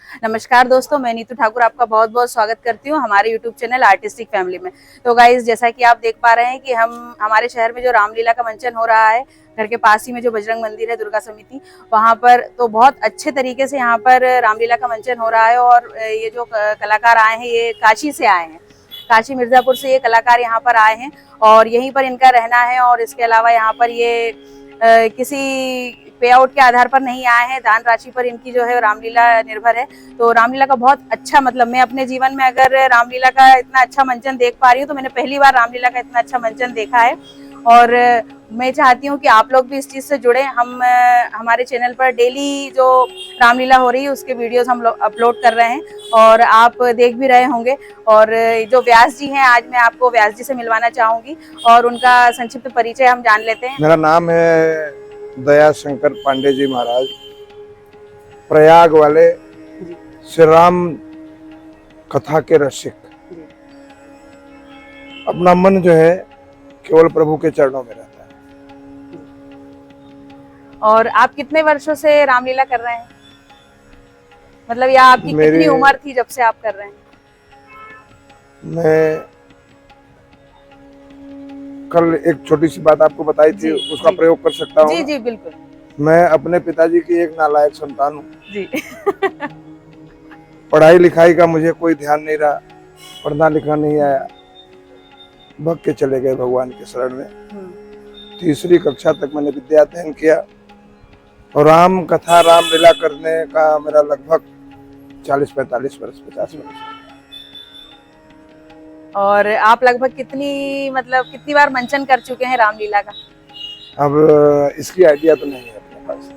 नमस्कार दोस्तों, मैं नीतू ठाकुर आपका बहुत बहुत स्वागत करती हूँ हमारे यूट्यूब चैनल आर्टिस्टिक फैमिली में। तो गाइज, जैसा कि आप देख पा रहे हैं कि हमारे शहर में जो रामलीला का मंचन हो रहा है, घर के पास ही में जो बजरंग मंदिर है, दुर्गा समिति, वहाँ पर तो बहुत अच्छे तरीके से यहाँ पर रामलीला का मंचन हो रहा है। और ये जो कलाकार आए हैं, ये काशी से आए हैं, काशी मिर्जापुर से ये कलाकार यहाँ पर आए हैं और यहीं पर इनका रहना है। और इसके अलावा यहाँ पर ये किसी पे आउट के आधार पर नहीं आए हैं, दान राशि पर इनकी जो है रामलीला निर्भर है। तो रामलीला का बहुत अच्छा, मतलब मैं अपने जीवन में अगर रामलीला का इतना अच्छा मंचन देख पा रही हूँ तो मैंने पहली बार रामलीला का इतना अच्छा मंचन देखा है। और मैं चाहती हूँ कि आप लोग भी इस चीज़ से जुड़े। हम हमारे चैनल पर डेली जो रामलीला हो रही है उसके वीडियोस हम लोग अपलोड कर रहे हैं और आप देख भी रहे होंगे। और जो व्यास जी हैं, आज मैं आपको व्यास जी से मिलवाना चाहूँगी और उनका संक्षिप्त परिचय हम जान लेते हैं। मेरा नाम है दया शंकर पांडे जी महाराज, प्रयाग वाले श्री राम कथा के रसिक। अपना मन जो है केवल प्रभु के चरणों में रहता है। और आप कितने वर्षों से रामलीला कर रहे हैं? मतलब या आपकी कितनी उम्र थी जब से आप कर रहे हैं? मैं कल एक छोटी सी बात आपको बताई थी, उसका प्रयोग कर सकता हूँ? जी जी बिल्कुल। मैं अपने पिताजी की एक नालायक संतान हूँ जी। पढ़ाई लिखाई का मुझे कोई ध्यान नहीं रहा, पढ़ना लिखना नहीं आया, भग के चले गए भगवान के शरण में। तीसरी कक्षा तक मैंने विद्या अध्ययन किया और राम कथा रामलीला करने का मेरा लगभग 40-45 वर्ष, 50 वर्ष। और आप लगभग कितनी बार मंचन कर चुके हैं रामलीला का? अब इसकी आइडिया तो नहीं है अपने पास।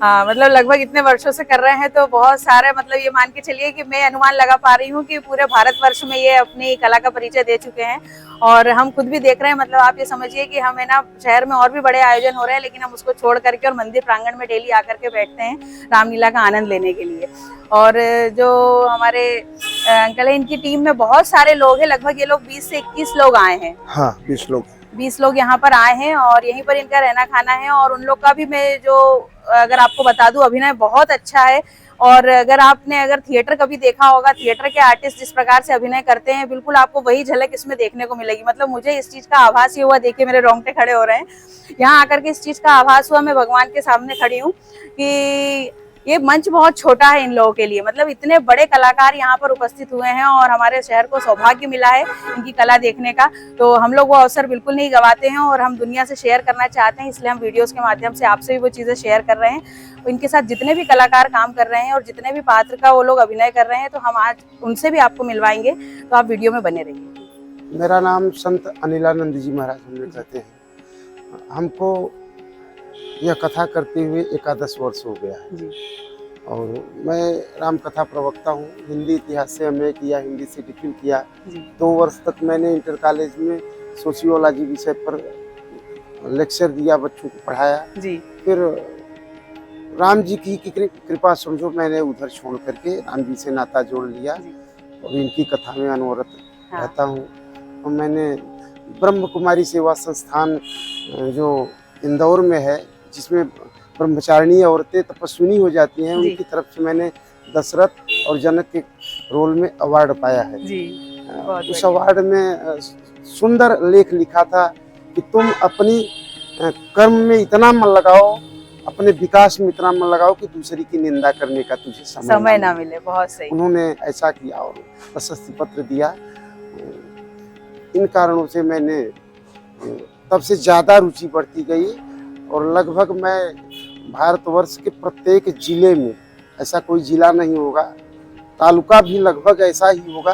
हाँ, मतलब लगभग इतने वर्षों से कर रहे हैं तो बहुत सारे, मतलब ये मान के चलिए कि मैं अनुमान लगा पा रही हूँ कि पूरे भारतवर्ष में ये अपनी कला का परिचय दे चुके हैं। और हम खुद भी देख रहे हैं, मतलब आप ये समझिए कि हमें ना शहर में और भी बड़े आयोजन हो रहे हैं, लेकिन हम उसको छोड़ करके और मंदिर प्रांगण में डेली आकर के बैठते हैं रामलीला का आनंद लेने के लिए। और जो हमारे अंकल है, इनकी टीम में बहुत सारे लोग हैं, लगभग ये लोग 20 से 21 लोग आए हैं। हाँ, 20 लोग यहाँ पर आए हैं और यहीं पर इनका रहना खाना है। और उन लोग का भी मैं जो अगर आपको बता दूं, अभिनय बहुत अच्छा है। और अगर थिएटर कभी देखा होगा, थिएटर के आर्टिस्ट जिस प्रकार से अभिनय करते हैं, बिल्कुल आपको वही झलक इसमें देखने को मिलेगी। मतलब मुझे इस चीज का आभास ही हुआ, देखिए मेरे रोंगटे खड़े हो रहे हैं। यहाँ आकर के इस चीज का आभास हुआ, मैं भगवान के सामने खड़ी हूँ कि ये मंच बहुत छोटा है इन लोगों के लिए। मतलब इतने बड़े कलाकार यहाँ पर उपस्थित हुए हैं और हमारे शहर को सौभाग्य मिला है इनकी कला देखने का। तो हम लोग वो अवसर बिल्कुल नहीं गवाते हैं और हम दुनिया से शेयर करना चाहते हैं, इसलिए हम वीडियोस के माध्यम से आपसे भी वो चीज़ें शेयर कर रहे हैं। इनके साथ जितने भी कलाकार काम कर रहे हैं और जितने भी पात्र का वो लोग अभिनय कर रहे हैं, तो हम आज उनसे भी आपको मिलवाएंगे, तो आप वीडियो में बने रहिए। मेरा नाम संत अनिलानंद जी महाराज हम कहते हैं। हमको यह कथा करते हुए 11 वर्ष हो गया है और मैं राम कथा प्रवक्ता हूँ। हिंदी इतिहास से MA किया, हिंदी से DPhil किया। 2 वर्ष तक मैंने इंटर कॉलेज में सोशियोलॉजी विषय पर लेक्चर दिया, बच्चों को पढ़ाया। फिर राम जी की कृपा समझो, मैंने उधर छोड़ करके राम जी से नाता जोड़ लिया और इनकी कथा में अनवरत रहता हूँ। और मैंने ब्रह्म कुमारी सेवा संस्थान जो इंदौर में है, जिसमें ब्रह्मचारिणी औरतें तपस्विनी हो जाती हैं, उनकी तरफ से मैंने दशरथ और जनक के रोल में अवार्ड पाया है। उस अवार्ड में सुंदर लेख लिखा था कि तुम अपनी कर्म में इतना मन लगाओ, अपने विकास में इतना मन लगाओ कि दूसरी की निंदा करने का तुझे समय ना मिले। बहुत सही। उन्होंने ऐसा किया और प्रशस्ति पत्र दिया। इन कारणों से मैंने तब से ज़्यादा रुचि बढ़ती गई और लगभग मैं भारतवर्ष के प्रत्येक जिले में, ऐसा कोई जिला नहीं होगा, तालुका भी लगभग ऐसा ही होगा,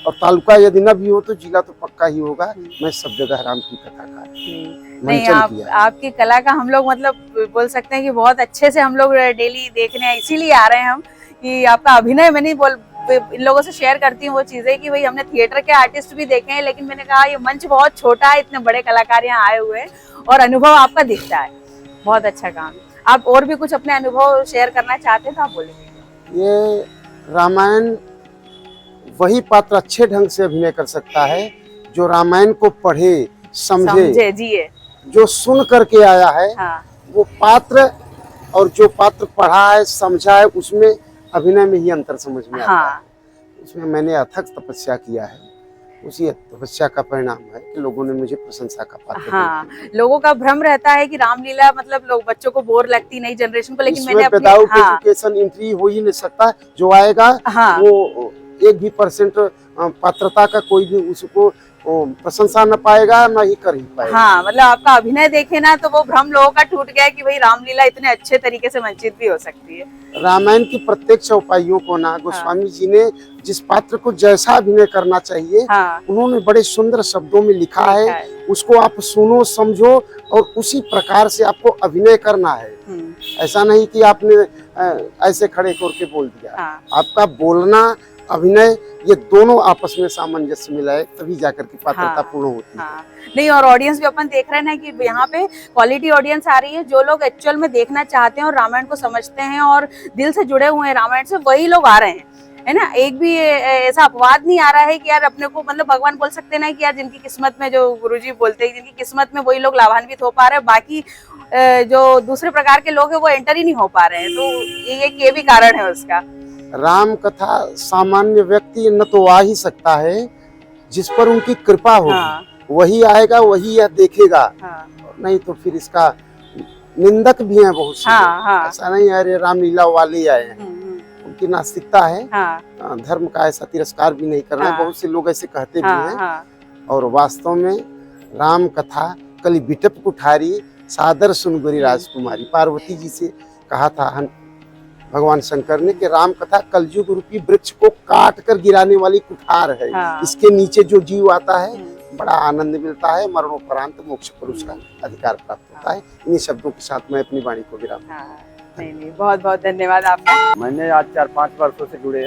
और तालुका यदि न भी हो तो जिला तो पक्का ही होगा। मैं सब जगह राम की कथा का नहीं, आपकी कला का हम लोग मतलब बोल सकते हैं कि बहुत अच्छे से हम लोग डेली देखने इसीलिए आ रहे हैं हम, कि आपका अभिनय मैं नहीं इन लोगों से शेयर करती हूँ वो चीजें कि भाई हमने थिएटर के आर्टिस्ट भी देखे हैं, लेकिन मैंने कहा ये मंच बहुत छोटा है, इतने बड़े कलाकार यहाँ आए हुए हैं और अनुभव आपका दिखता है। बहुत अच्छा काम। आप और भी कुछ अपने अनुभव शेयर करना चाहते हैं तो आप बोलिए। ये रामायण वही पात्र अच्छे ढंग से अभिनय कर सकता है जो रामायण को पढ़े, समझे, जिए, जो सुन करके आया है। वो पात्र और जो पात्र पढ़ा है, समझा है, उसमें अभिनय में ही अंतर समझ में आता हाँ। है। उसमें मैंने अथक तपस्या किया है, उसी तपस्या का परिणाम है कि लोगों ने मुझे प्रशंसा का पात्र हाँ, बनाया। लोगों का भ्रम रहता है कि रामलीला मतलब लोग बच्चों को बोर लगती नई जनरेशन को, लेकिन मैंने इसमें अपनी विदाउट हाँ एजुकेशन एंट्री हो ही नहीं सकता। जो आएगा हाँ वो 1% पात्रता का कोई भी उसको प्रशंसा न पाएगा, न ही कर ही पाएगा। हाँ, मतलब आपका अभिनय देखे ना तो वो भ्रम लोगों का टूट गया कि भाई रामलीला इतने अच्छे तरीके से मंचित भी हो सकती है। रामायण की प्रत्येक चौपाइयों को ना गोस्वामी जी ने जिस पात्र को जैसा अभिनय करना चाहिए हाँ, उन्होंने बड़े सुंदर शब्दों में लिखा लिखा है। है। उसको आप सुनो समझो और उसी प्रकार से आपको अभिनय करना है। ऐसा नहीं कि आपने ऐसे खड़े करके बोल दिया। हाँ, आपका बोलना अभिनय ये दोनों आपस में सामंजस्य मिलाए तभी जाकर के पात्रता हाँ, पूर्ण होती है। हाँ। नहीं, और ऑडियंस भी अपन देख रहे हैं ना कि यहाँ पे क्वालिटी ऑडियंस आ रही है। जो लोग एक्चुअल में देखना चाहते हैं और रामायण को समझते हैं और दिल से जुड़े हुए हैं रामायण से, वही लोग आ रहे हैं, है ना। एक भी ऐसा अपवाद नहीं आ रहा है कि यार अपने को मतलब भगवान बोल सकते हैं ना कि यार जिनकी किस्मत में, जो गुरुजी बोलते हैं जिनकी किस्मत में, वही लोग लाभान्वित हो पा रहे हैं। बाकी जो दूसरे प्रकार के लोग हैं वो एंटर ही नहीं हो पा रहे हैं। तो ये भी कारण है उसका। राम कथा सामान्य व्यक्ति न तो आ ही सकता है, जिस पर उनकी कृपा होगी हाँ, वही आएगा, वही यह देखेगा। हाँ, नहीं तो फिर इसका निंदक भी है बहुत से। हाँ, हाँ। ऐसा नहीं है अरे रामलीला वाले आए हैं, उनकी नास्तिकता है। हाँ, धर्म का ऐसा तिरस्कार भी नहीं करना है। हाँ, बहुत से लोग ऐसे कहते भी हाँ, हैं। हाँ, और वास्तव में राम कथा कली बिटप कुठारी सादर सुन गोरी राजकुमारी। पार्वती जी से कहा था भगवान शंकर ने कि राम कथा कलयुग रूपी वृक्ष को काट कर गिराने वाली कुठार है। हाँ। इसके नीचे जो जीव आता है बड़ा आनंद मिलता है, मरणोपरांत मोक्ष पर उसका अधिकार प्राप्त होता है। इन्हीं शब्दों के साथ मैं अपनी वाणी को विराम। हाँ। नहीं, बहुत बहुत धन्यवाद आपका। मैंने आज 4-5 वर्षों से जुड़े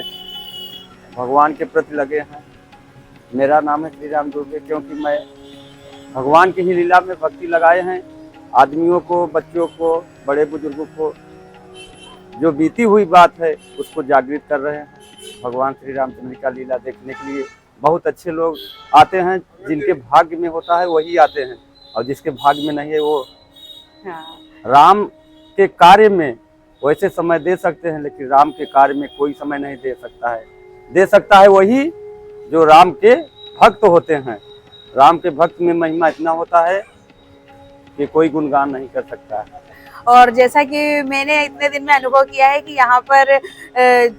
भगवान के प्रति लगे हैं। मेरा नाम है श्री राम दुर्गे, क्योंकि मैं भगवान की ही लीला में भक्ति लगाए हैं। आदमियों को, बच्चों को, बड़े बुजुर्गों को जो बीती हुई बात है उसको जागृत कर रहे हैं। भगवान श्री रामचंद्र का लीला देखने के लिए बहुत अच्छे लोग आते हैं। जिनके भाग्य में होता है वही आते हैं, और जिसके भाग्य में नहीं है वो राम के कार्य में वैसे समय दे सकते हैं, लेकिन राम के कार्य में कोई समय नहीं दे सकता है। दे सकता है वही जो राम के भक्त होते हैं। राम के भक्त में महिमा इतना होता है कि कोई गुणगान नहीं कर सकता है। और जैसा कि मैंने इतने दिन में अनुभव किया है कि यहाँ पर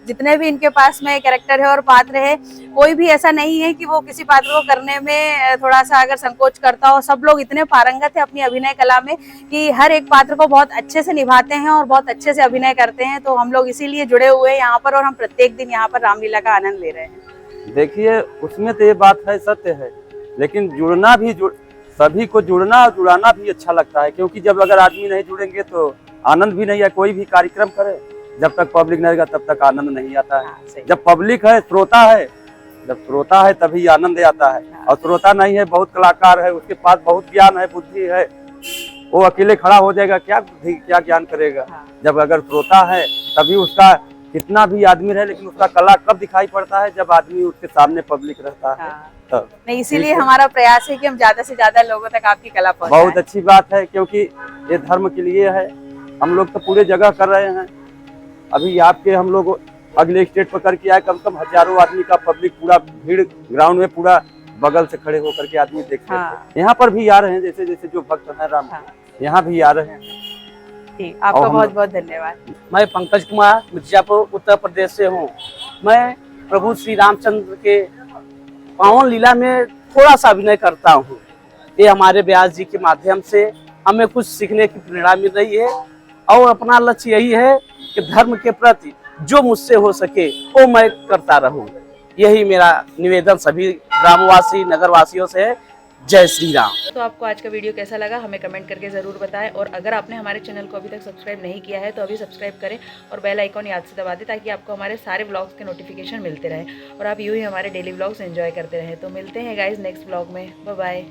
जितने भी इनके पास में कैरेक्टर है और पात्र है, कोई भी ऐसा नहीं है कि वो किसी पात्र को करने में थोड़ा सा अगर संकोच करता हो। सब लोग इतने पारंगत है अपनी अभिनय कला में कि हर एक पात्र को बहुत अच्छे से निभाते हैं और बहुत अच्छे से अभिनय करते हैं। तो हम लोग इसीलिए जुड़े हुए हैं यहाँ पर, और हम प्रत्येक दिन यहाँ पर रामलीला का आनंद ले रहे हैं। देखिए, उसमें तो ये बात है, सत्य है, लेकिन जुड़ना भी सभी को जुड़ना और जुड़ाना भी अच्छा लगता है। क्योंकि जब अगर आदमी नहीं जुड़ेंगे तो आनंद भी नहीं है। कोई भी कार्यक्रम करे, जब तक पब्लिक नहीं रहेगा तब तक आनंद नहीं आता है। जब पब्लिक है, श्रोता है, जब श्रोता है तभी आनंद आता है। और श्रोता नहीं है, बहुत कलाकार है, उसके पास बहुत ज्ञान है, बुद्धि है, वो अकेले खड़ा हो जाएगा, क्या बुद्धि क्या ज्ञान करेगा। जब अगर श्रोता है तभी उसका कितना भी आदमी रहे, लेकिन उसका कला कब दिखाई पड़ता है, जब आदमी उसके सामने पब्लिक रहता है तब। नहीं, इसीलिए हमारा प्रयास है कि हम ज्यादा से ज्यादा लोगों तक आपकी कला पहुंचाएं। बहुत अच्छी बात है, क्योंकि ये धर्म के लिए है। हम लोग तो पूरे जगह कर रहे हैं। अभी आपके हम लोग अगले स्टेट पर करके आए, कम से कम हजारों आदमी का पब्लिक, पूरा भीड़ ग्राउंड में, पूरा बगल से खड़े होकर के आदमी देखते हैं। यहाँ पर भी आ रहे हैं, जैसे जैसे जो भक्त हैं राम, यहाँ भी आ रहे हैं। ठीक, आपका बहुत बहुत धन्यवाद। मैं पंकज कुमार मिर्जापुर उत्तर प्रदेश से हूँ। मैं प्रभु श्री रामचंद्र के पावन लीला में थोड़ा सा अभिनय करता हूँ। ये हमारे व्यास जी के माध्यम से हमें कुछ सीखने की प्रेरणा मिल रही है, और अपना लक्ष्य यही है कि धर्म के प्रति जो मुझसे हो सके वो मैं करता रहूं। यही मेरा निवेदन सभी ग्रामवासी, नगरवासियों से है। जय श्री राम। तो आपको आज का वीडियो कैसा लगा हमें कमेंट करके ज़रूर बताएं, और अगर आपने हमारे चैनल को अभी तक सब्सक्राइब नहीं किया है तो अभी सब्सक्राइब करें और बेल आइकॉन याद से दबा दें, ताकि आपको हमारे सारे व्लॉग्स के नोटिफिकेशन मिलते रहे और आप यूँ ही हमारे डेली व्लॉग्स एंजॉय करते रहें। तो मिलते हैं गाइज नेक्स्ट व्लॉग में। Bye bye.